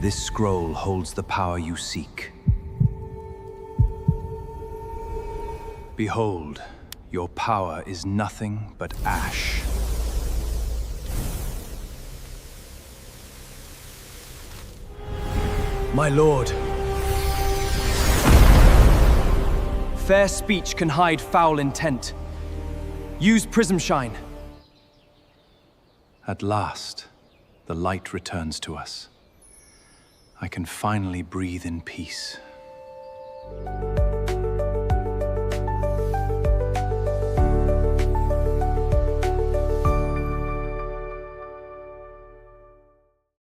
This scroll holds the power you seek. Behold, your power is nothing but ash. My lord. Fair speech can hide foul intent. Use PrismShine. At last, the light returns to us. I can finally breathe in peace.